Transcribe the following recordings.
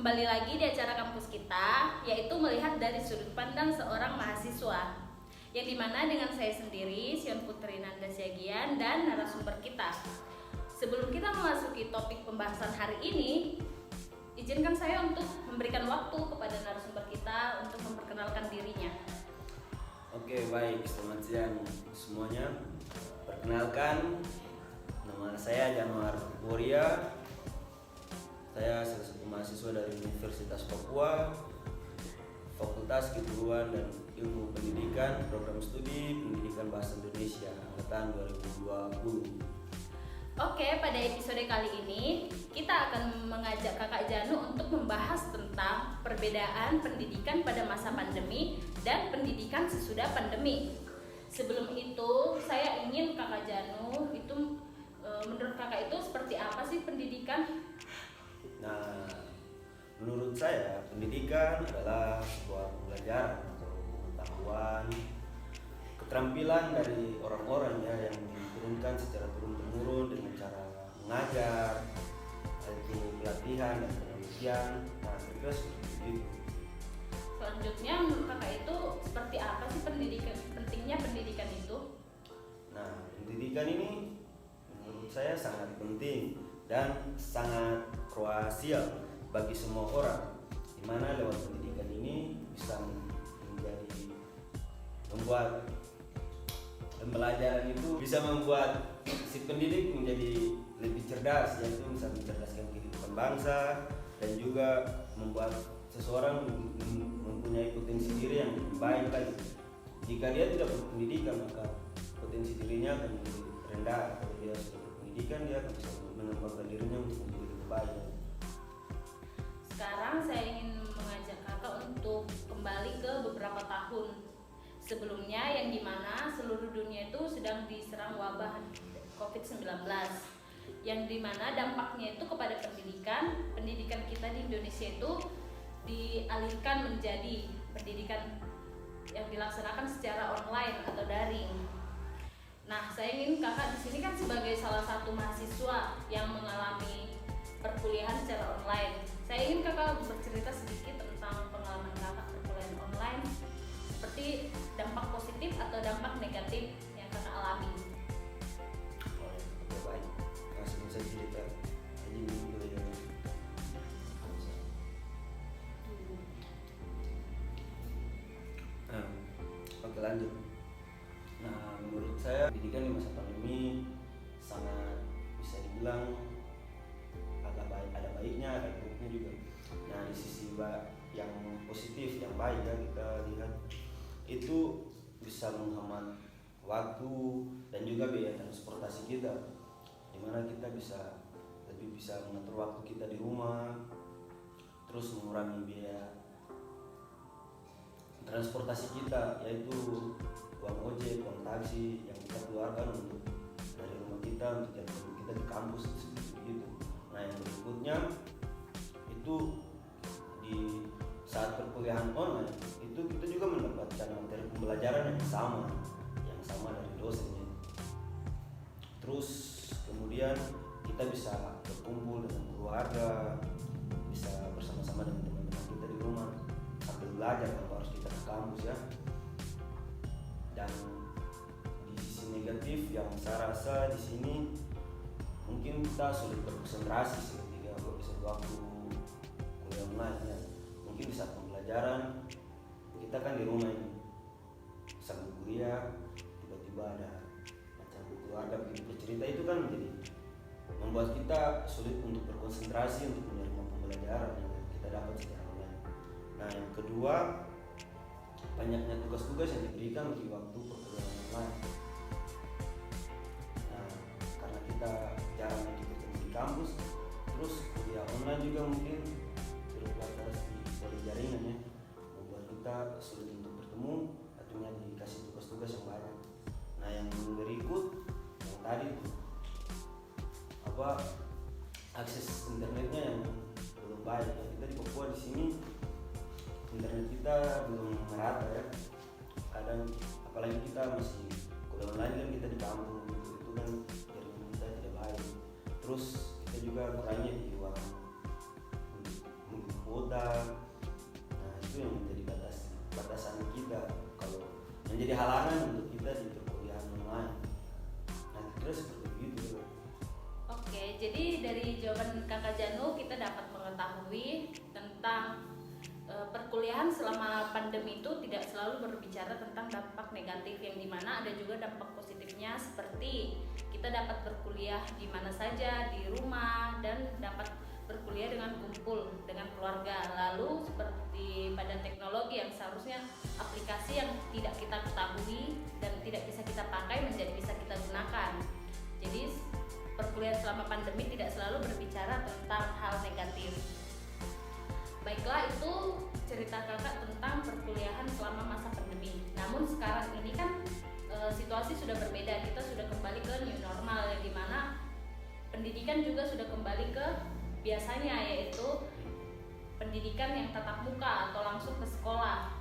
Kembali lagi di acara kampus kita, yaitu melihat dari sudut pandang seorang mahasiswa, yang dimana dengan saya sendiri, Sion Putri Nanda Siagian, dan narasumber kita. Sebelum kita memasuki topik pembahasan hari ini, izinkan saya untuk memberikan waktu kepada narasumber kita untuk memperkenalkan dirinya. Oke, baik, selamat siang semuanya. Perkenalkan, nama saya Januar Boria. Saya salah satu mahasiswa dari Universitas Papua, Fakultas Keguruan dan Ilmu Pendidikan, Program Studi Pendidikan Bahasa Indonesia angkatan 2020. Oke, pada episode kali ini kita akan mengajak Kakak Janu untuk membahas tentang perbedaan pendidikan pada masa pandemi dan pendidikan sesudah pandemi. Sebelum itu, saya ingin Kakak Janu itu menurut Kakak itu seperti apa sih pendidikan? Nah, menurut saya pendidikan adalah sebuah pembelajaran atau pengetahuan, keterampilan dari orang-orang ya yang diturunkan secara turun-temurun dengan cara mengajar, yaitu pelatihan dan penelitian. Nah, kira-kira seperti itu. Selanjutnya menurut Kakak itu seperti apa sih pentingnya pendidikan itu? Nah, pendidikan ini menurut saya sangat penting dan sangat krusial bagi semua orang, di mana lewat pendidikan ini bisa menjadi membuat pembelajaran itu bisa membuat si pendidik menjadi lebih cerdas, yaitu bisa mencerdaskan kehidupan bangsa dan juga membuat seseorang mempunyai potensi diri yang lebih baik lagi. Jika dia tidak berpendidikan, maka potensi dirinya akan menjadi rendah. Kalau dia sudah berpendidikan, dia akan bisa mengembangkan dirinya untuk menjadi lebih baik. Sekarang saya ingin mengajak Kakak untuk kembali ke beberapa tahun sebelumnya, yang dimana seluruh dunia itu sedang diserang wabah COVID-19, yang dimana dampaknya itu kepada pendidikan kita di Indonesia itu dialihkan menjadi pendidikan yang dilaksanakan secara online atau daring. Nah, saya ingin Kakak di sini kan sebagai salah satu mahasiswa yang mengalami perkuliahan secara online. Saya ingin Kakak bercerita sedikit tentang pengalaman Kakak perkuliahan online, seperti dampak positif atau dampak negatif yang Kakak alami. Oke, baik. Langsung saya cerita. Ini dulu ya. Nah, oke, lanjut. Nah, menurut saya pendidikan di masa pandemi sangat bisa dibilang agak baik, ada baiknya, ada buruknya juga. Nah, di sisi yang positif, yang baik ya kita lihat itu bisa menghemat waktu dan juga biaya transportasi kita, dimana kita lebih bisa mengatur waktu kita di rumah, terus mengurangi biaya transportasi kita, yaitu uang ojek, uang taksi yang kita keluarkan untuk dari rumah kita untuk jalan kita di kampus seperti itu. Nah, yang berikutnya itu di saat perkuliahan online itu kita juga mendapatkan materi pembelajaran yang sama dari dosennya. Terus kemudian kita bisa berkumpul dengan keluarga, bisa bersama-sama dengan teman-teman kita di rumah sambil belajar tanpa harus kita ke kampus ya. Dan di sisi negatif yang saya rasa di sini mungkin kita sulit berkonsentrasi ketika waktu kuliah online ya. Mungkin di saat pembelajaran kita kan di rumah ini sambil kuliah, tiba-tiba ada macam keluarga begitu bercerita, itu kan menjadi membuat kita sulit untuk berkonsentrasi untuk menerima pembelajaran yang kita dapat secara online. Nah, yang kedua, banyaknya tugas-tugas yang diberikan di waktu perkuliahan online. Nah, karena kita jarang ketemu di kampus, terus kuliah online juga mungkin terbatas di jaringan ya, membuat kita sulit untuk bertemu, artinya dikasih tugas-tugas yang banyak. Nah, yang berikut yang tadi tuh akses internetnya yang belum baik ya. Kita di Papua di sini internet kita belum merata ya. Kadang apalagi kita masih kuliah online kan, kita di kampung gitu, itu kan jaringan kita tidak baik. Terus kita juga kurangnya di uang menjadi halangan untuk kita di perkuliahan online. Nah kira seperti itu. Oke, jadi dari jawaban Kakak Janu kita dapat mengetahui tentang perkuliahan selama pandemi itu tidak selalu berbicara tentang dampak negatif, yang dimana ada juga dampak positifnya, seperti kita dapat berkuliah di mana saja, di rumah, dan dapat berkuliah dengan kumpul dengan keluarga. Lalu seperti pada teknologi yang seharusnya aplikasi yang tidak kita ketahui dan tidak bisa kita pakai menjadi bisa kita gunakan. Jadi perkuliahan selama pandemi tidak selalu berbicara tentang hal negatif. Baiklah, itu cerita Kakak tentang perkuliahan selama masa pandemi. Namun sekarang ini kan situasi sudah berbeda, kita sudah kembali ke new normal, yang dimana pendidikan juga sudah kembali ke biasanya, yaitu pendidikan yang tatap muka atau langsung ke sekolah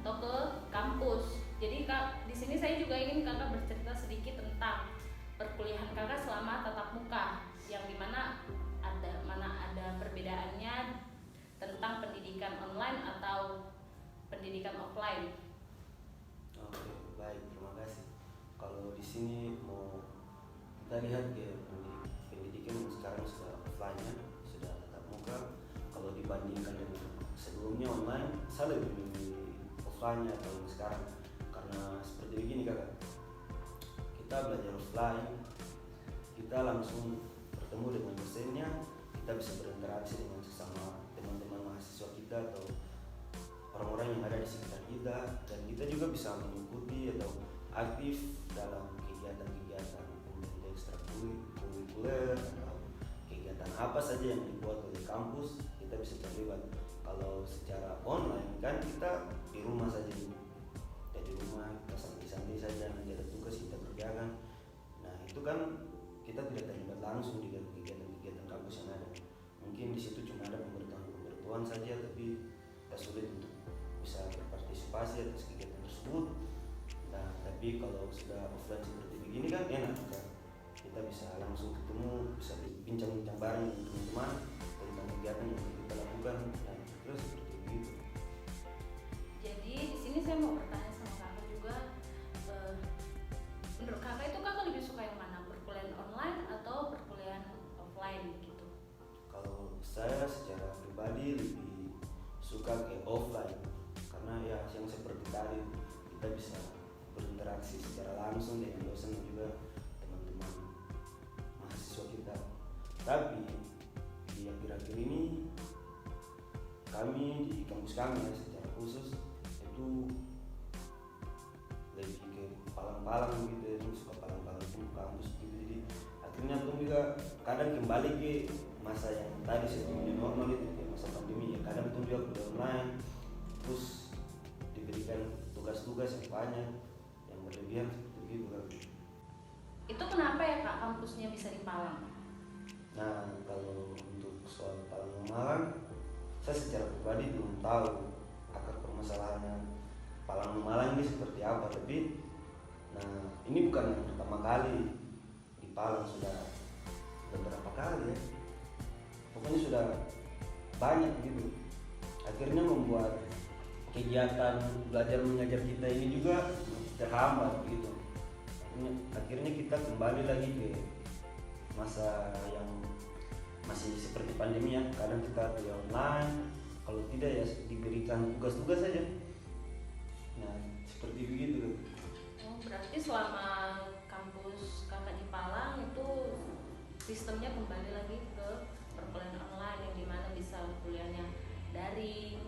atau ke kampus. Jadi di sini saya juga ingin Kakak bercerita sedikit tentang perkuliahan Kakak selama tatap muka, yang dimana ada perbedaannya tentang pendidikan online atau pendidikan offline. Oke, baik, terima kasih. Kalau di sini mau kita lihat ke pendidikan yang sekarang sudah offline ya, sudah tatap muka. Kalau dibandingkan dengan sebelumnya online, saya lebih memilih offline atau yang sekarang. Karena seperti begini kakak, kita belajar offline, kita langsung bertemu dengan dosennya, kita bisa berinteraksi dengan sesama teman-teman mahasiswa kita atau orang-orang yang ada di sekitar kita, dan kita juga bisa mengikuti atau aktif dalam kegiatan-kegiatan ekstrakurikuler atau kegiatan apa saja yang dibuat oleh kampus, kita bisa terlibat. Kalau secara online kan kita di rumah saja, kita di rumah, kita santai-santai saja, nanti ada tugas kita kerjakan. Nah itu kan kita tidak terlibat langsung di kegiatan-kegiatan kampus yang ada. Mungkin di situ cuma ada pemberitahuan saja, tapi kita sulit untuk bisa berpartisipasi atas kegiatan tersebut. Nah, tapi kalau sudah offline seperti begini kan enak kan? Kita bisa langsung ketemu, bisa bincang-bincang bareng dengan teman-teman tentang kegiatan yang kita lakukan, dan terus seperti begitu. Jadi di sini saya mau bertanya sama Kakak juga, menurut Kakak itu Kakak lebih suka yang mana, perkuliahan online atau perkuliahan offline gitu? Kalau saya secara pribadi lebih suka ke offline, karena ya yang seperti tadi kita bisa berinteraksi secara langsung dengan dosen dan juga teman-teman mahasiswa kita. Tapi di akhir-akhir ini kami di kampus kami ya, secara khusus itu lebih ke palang-palang gitu ya, suka palang-palang di kampus gitu. Jadi akhirnya tuh juga kadang kembali ke masa yang tadi sebelumnya normal itu, ke masa pandemi ya. Kadang tuh juga kuliah online, terus diberikan tugas-tugas yang banyak, yang berlebihan seperti itu kan. Itu kenapa ya Kak kampusnya bisa di Palang? Nah kalau untuk soal Palang saya secara pribadi belum tahu akar permasalahannya Palang Malang ini seperti apa, tapi nah ini bukan yang pertama kali di Palang, sudah beberapa kali ya, pokoknya sudah banyak gitu. Akhirnya membuat kegiatan belajar mengajar kita ini juga terhambat gitu. Akhirnya kita kembali lagi ke masa yang masih seperti pandemi ya, kadang kita kuliah online, kalau tidak ya diberikan tugas-tugas saja. Nah seperti begitu. Oh, berarti selama kampus Kakak di Palang itu sistemnya kembali lagi ke perkuliahan online, yang dimana bisa kuliahnya daring,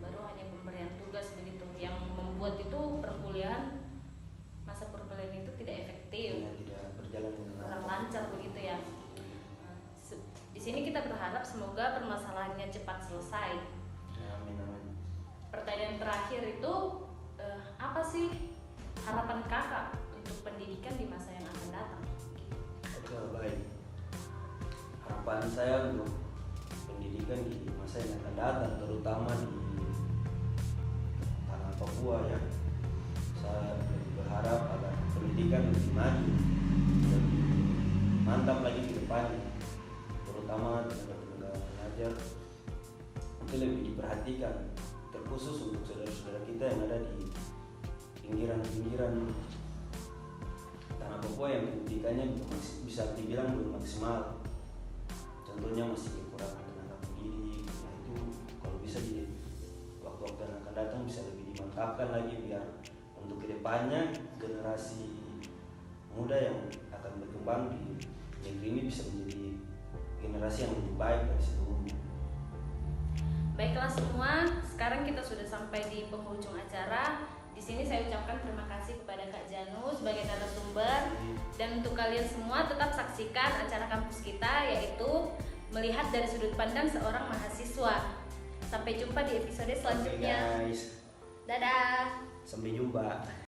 baru hanya pemberian tugas begitu, yang membuat itu perkuliahan, masa perkuliahan itu tidak efektif, Tidak berjalan dengan kurang lancar begitu ya. Di sini kita berharap semoga permasalahannya cepat selesai. Amin, amin. Pertanyaan terakhir itu apa sih harapan Kakak untuk pendidikan di masa yang akan datang? Oke, baik. Harapan saya untuk pendidikan di masa yang akan datang, terutama di tanah Papua ya, saya berharap agar pendidikan lebih maju, lebih mantap lagi ke depannya, terutama tenaga pengajar itu lebih diperhatikan, terkhusus untuk saudara-saudara kita yang ada di pinggiran tanah Papua yang pendidikannya bisa dibilang belum maksimal. Contohnya masih kekurangan tenaga pendidik. Nah itu kalau bisa jadi waktu-waktu yang akan datang bisa lebih dimantapkan lagi biar untuk kedepannya generasi muda yang akan berkembang di negeri ini bisa menjadi generasi yang lebih baik dari sebelumnya. Baiklah semua, sekarang kita sudah sampai di penghujung acara. Di sini saya ucapkan terima kasih kepada Kak Janu sebagai narasumber, dan untuk kalian semua tetap saksikan acara kampus kita, yaitu melihat dari sudut pandang seorang mahasiswa. Sampai jumpa di episode selanjutnya. Oke guys, Dadah. sampai jumpa.